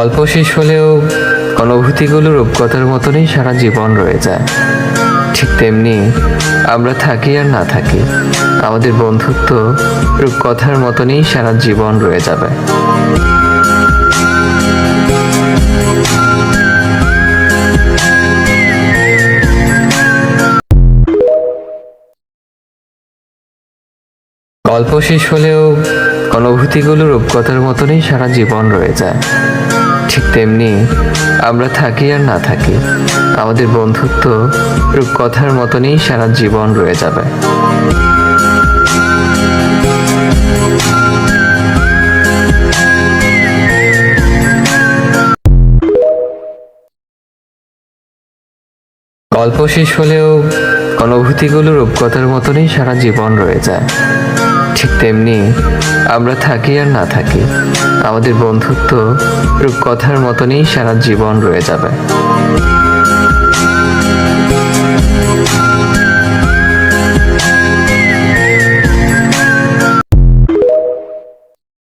গল্প শেষ হলেও অনুভূতিগুলো রূপকথার মতনই সারা জীবন রয়ে যায়। ঠিক তেমনি আমরা থাকি আর না থাকি, আমাদের বন্ধুত্ব রূপকথার মতনই সারা জীবন রয়ে যাবে। গল্প শেষ হলেও অনুভূতিগুলো রূপকথার মতনই সারা জীবন রয়ে যায়। ঠিক তেমনি আমরা থাকি আর না থাকি, আমাদের বন্ধুত্ব রূপকথার মতনই সারা জীবন রয়ে যাবে। গল্প শেষ হলেও অনুভূতিগুলো রূপকথার মতনই সারা জীবন রয়ে যায়। ঠিক তেমনি আমরা থাকি আর না থাকি, আমাদের বন্ধুত্ব রূপকথার মতনই সারা জীবন রয়ে যাবে।